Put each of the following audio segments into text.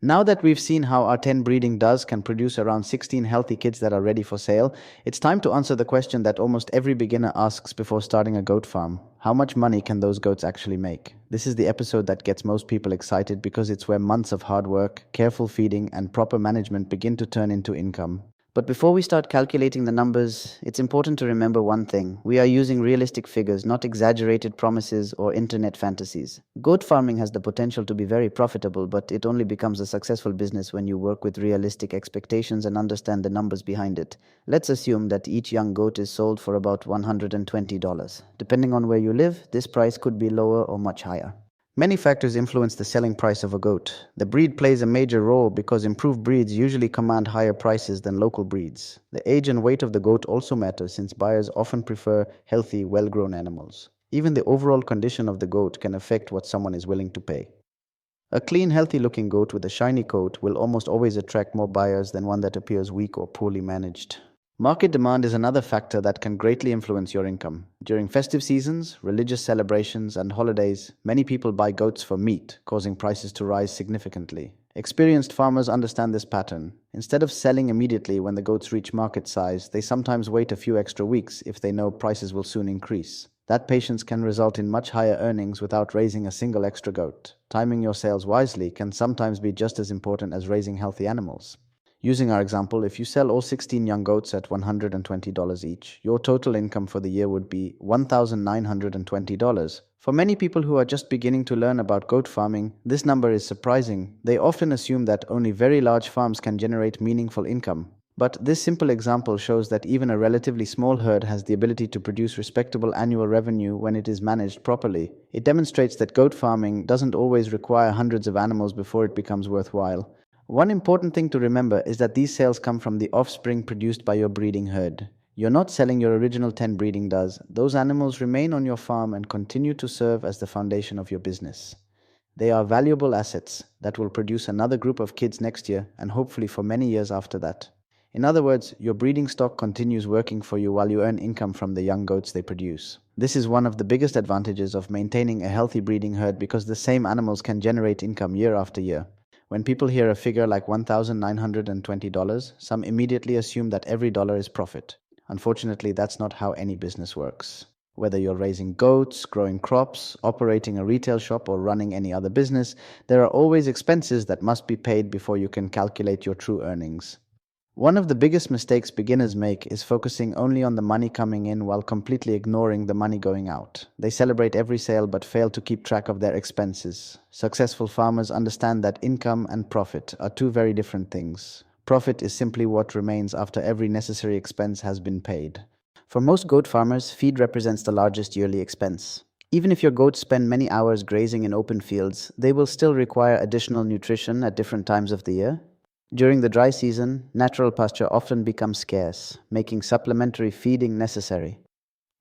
Now that we've seen how our 10 breeding does can produce around 16 healthy kids that are ready for sale, it's time to answer the question that almost every beginner asks before starting a goat farm. How much money can those goats actually make? This is the episode that gets most people excited because it's where months of hard work, careful feeding, and proper management begin to turn into income. But before we start calculating the numbers, it's important to remember one thing. We are using realistic figures, not exaggerated promises or internet fantasies. Goat farming has the potential to be very profitable, but it only becomes a successful business when you work with realistic expectations and understand the numbers behind it. Let's assume that each young goat is sold for about $120. Depending on where you live, this price could be lower or much higher. Many factors influence the selling price of a goat. The breed plays a major role because improved breeds usually command higher prices than local breeds. The age and weight of the goat also matter since buyers often prefer healthy, well-grown animals. Even the overall condition of the goat can affect what someone is willing to pay. A clean, healthy-looking goat with a shiny coat will almost always attract more buyers than one that appears weak or poorly managed. Market demand is another factor that can greatly influence your income. During festive seasons, religious celebrations, and holidays, many people buy goats for meat, causing prices to rise significantly. Experienced farmers understand this pattern. Instead of selling immediately when the goats reach market size, they sometimes wait a few extra weeks if they know prices will soon increase. That patience can result in much higher earnings without raising a single extra goat. Timing your sales wisely can sometimes be just as important as raising healthy animals. Using our example, if you sell all 16 young goats at $120 each, your total income for the year would be $1,920. For many people who are just beginning to learn about goat farming, this number is surprising. They often assume that only very large farms can generate meaningful income. But this simple example shows that even a relatively small herd has the ability to produce respectable annual revenue when it is managed properly. It demonstrates that goat farming doesn't always require hundreds of animals before it becomes worthwhile. One important thing to remember is that these sales come from the offspring produced by your breeding herd. You're not selling your original 10 breeding does. Those animals remain on your farm and continue to serve as the foundation of your business. They are valuable assets that will produce another group of kids next year and hopefully for many years after that. In other words, your breeding stock continues working for you while you earn income from the young goats they produce. This is one of the biggest advantages of maintaining a healthy breeding herd because the same animals can generate income year after year. When people hear a figure like $1,920, some immediately assume that every dollar is profit. Unfortunately, that's not how any business works. Whether you're raising goats, growing crops, operating a retail shop, or running any other business, there are always expenses that must be paid before you can calculate your true earnings. One of the biggest mistakes beginners make is focusing only on the money coming in while completely ignoring the money going out. They celebrate every sale but fail to keep track of their expenses. Successful farmers understand that income and profit are two very different things. Profit is simply what remains after every necessary expense has been paid. For most goat farmers, feed represents the largest yearly expense. Even if your goats spend many hours grazing in open fields, they will still require additional nutrition at different times of the year. During the dry season, natural pasture often becomes scarce, making supplementary feeding necessary.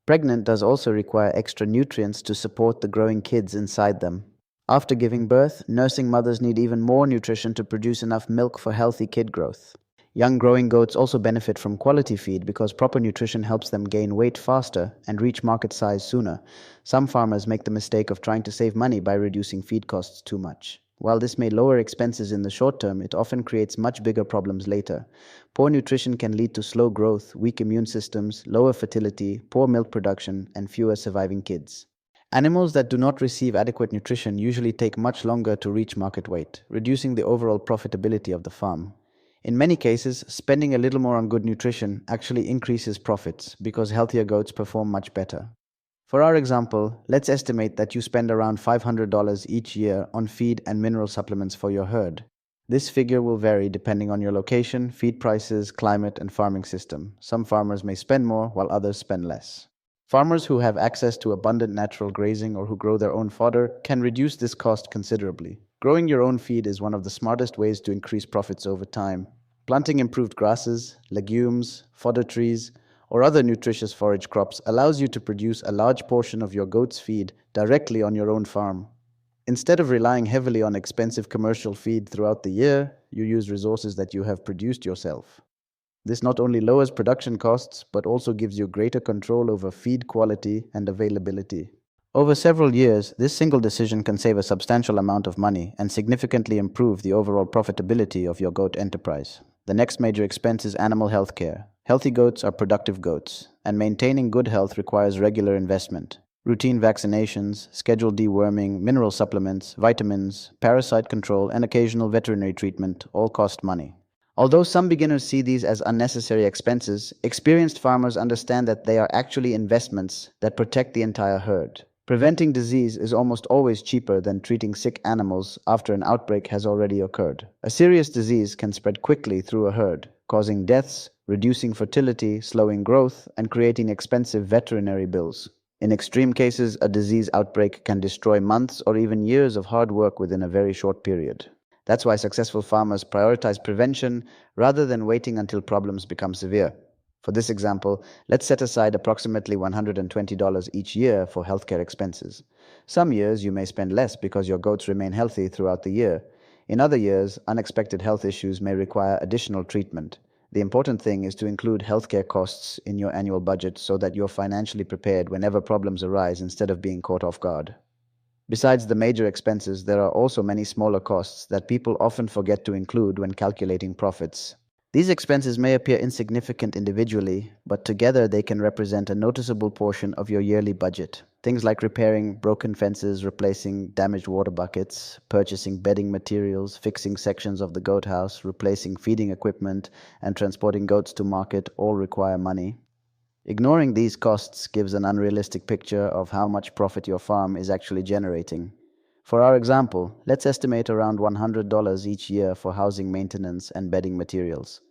Pregnant does also require extra nutrients to support the growing kids inside them. After giving birth, nursing mothers need even more nutrition to produce enough milk for healthy kid growth. Young growing goats also benefit from quality feed because proper nutrition helps them gain weight faster and reach market size sooner. Some farmers make the mistake of trying to save money by reducing feed costs too much. While this may lower expenses in the short term, it often creates much bigger problems later. Poor nutrition can lead to slow growth, weak immune systems, lower fertility, poor milk production, and fewer surviving kids. Animals that do not receive adequate nutrition usually take much longer to reach market weight, reducing the overall profitability of the farm. In many cases, spending a little more on good nutrition actually increases profits because healthier goats perform much better. For our example, let's estimate that you spend around $500 each year on feed and mineral supplements for your herd. This figure will vary depending on your location, feed prices, climate, and farming system. Some farmers may spend more while others spend less. Farmers who have access to abundant natural grazing or who grow their own fodder can reduce this cost considerably. Growing your own feed is one of the smartest ways to increase profits over time. Planting improved grasses, legumes, fodder trees, or other nutritious forage crops allows you to produce a large portion of your goat's feed directly on your own farm. Instead of relying heavily on expensive commercial feed throughout the year, you use resources that you have produced yourself. This not only lowers production costs, but also gives you greater control over feed quality and availability. Over several years, this single decision can save a substantial amount of money and significantly improve the overall profitability of your goat enterprise. The next major expense is animal health care. Healthy goats are productive goats, and maintaining good health requires regular investment. Routine vaccinations, scheduled deworming, mineral supplements, vitamins, parasite control, and occasional veterinary treatment all cost money. Although some beginners see these as unnecessary expenses, experienced farmers understand that they are actually investments that protect the entire herd. Preventing disease is almost always cheaper than treating sick animals after an outbreak has already occurred. A serious disease can spread quickly through a herd, causing deaths, reducing fertility, slowing growth, and creating expensive veterinary bills. In extreme cases, a disease outbreak can destroy months or even years of hard work within a very short period. That's why successful farmers prioritize prevention rather than waiting until problems become severe. For this example, let's set aside approximately $120 each year for healthcare expenses. Some years you may spend less because your goats remain healthy throughout the year. In other years, unexpected health issues may require additional treatment. The important thing is to include healthcare costs in your annual budget so that you're financially prepared whenever problems arise instead of being caught off guard. Besides the major expenses, there are also many smaller costs that people often forget to include when calculating profits. These expenses may appear insignificant individually, but together they can represent a noticeable portion of your yearly budget. Things like repairing broken fences, replacing damaged water buckets, purchasing bedding materials, fixing sections of the goat house, replacing feeding equipment, and transporting goats to market all require money. Ignoring these costs gives an unrealistic picture of how much profit your farm is actually generating. For our example, let's estimate around $100 each year for housing maintenance and bedding materials.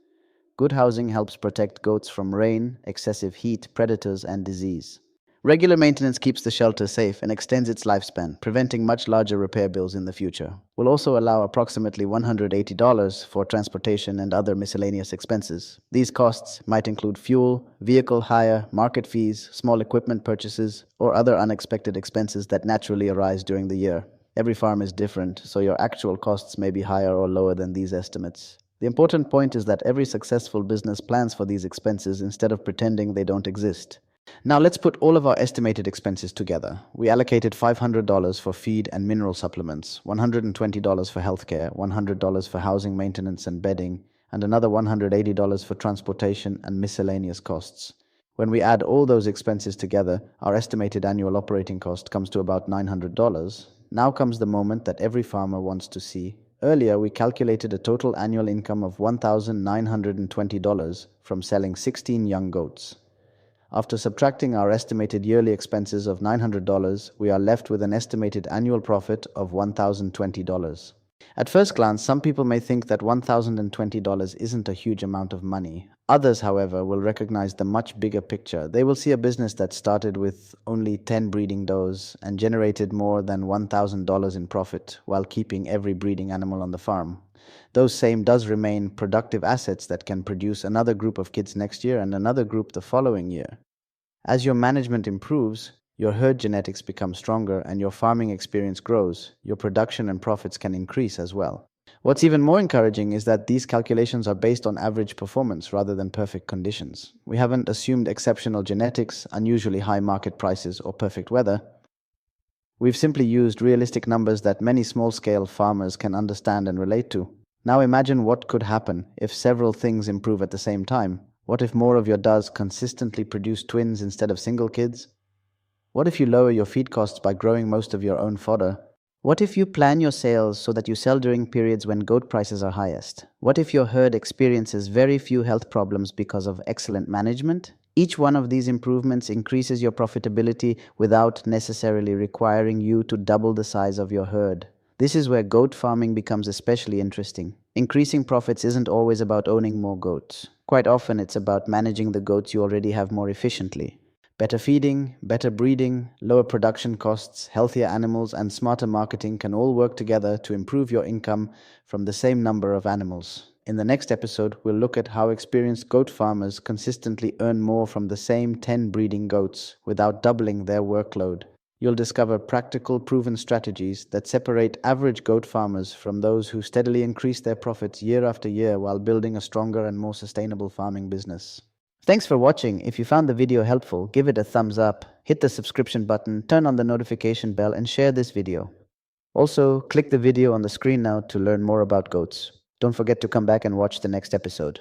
Good housing helps protect goats from rain, excessive heat, predators, and disease. Regular maintenance keeps the shelter safe and extends its lifespan, preventing much larger repair bills in the future. We'll also allow approximately $180 for transportation and other miscellaneous expenses. These costs might include fuel, vehicle hire, market fees, small equipment purchases, or other unexpected expenses that naturally arise during the year. Every farm is different, so your actual costs may be higher or lower than these estimates. The important point is that every successful business plans for these expenses instead of pretending they don't exist. Now let's put all of our estimated expenses together. We allocated $500 for feed and mineral supplements, $120 for healthcare, $100 for housing maintenance and bedding, and another $180 for transportation and miscellaneous costs. When we add all those expenses together, our estimated annual operating cost comes to about $900. Now comes the moment that every farmer wants to see. Earlier, we calculated a total annual income of $1,920 from selling 16 young goats. After subtracting our estimated yearly expenses of $900, we are left with an estimated annual profit of $1,020. At first glance, some people may think that $1,020 isn't a huge amount of money. Others, however, will recognize the much bigger picture. They will see a business that started with only 10 breeding does and generated more than $1,000 in profit while keeping every breeding animal on the farm. Those same does remain productive assets that can produce another group of kids next year and another group the following year. As your management improves, your herd genetics become stronger and your farming experience grows, your production and profits can increase as well. What's even more encouraging is that these calculations are based on average performance rather than perfect conditions. We haven't assumed exceptional genetics, unusually high market prices, or perfect weather. We've simply used realistic numbers that many small-scale farmers can understand and relate to. Now imagine what could happen if several things improve at the same time. What if more of your does consistently produce twins instead of single kids? What if you lower your feed costs by growing most of your own fodder? What if you plan your sales so that you sell during periods when goat prices are highest? What if your herd experiences very few health problems because of excellent management? Each one of these improvements increases your profitability without necessarily requiring you to double the size of your herd. This is where goat farming becomes especially interesting. Increasing profits isn't always about owning more goats. Quite often it's about managing the goats you already have more efficiently. Better feeding, better breeding, lower production costs, healthier animals, and smarter marketing can all work together to improve your income from the same number of animals. In the next episode, we'll look at how experienced goat farmers consistently earn more from the same 10 breeding goats without doubling their workload. You'll discover practical, proven strategies that separate average goat farmers from those who steadily increase their profits year after year while building a stronger and more sustainable farming business. Thanks for watching. If you found the video helpful, give it a thumbs up, hit the subscription button, turn on the notification bell, and share this video. Also, click the video on the screen now to learn more about goats. Don't forget to come back and watch the next episode.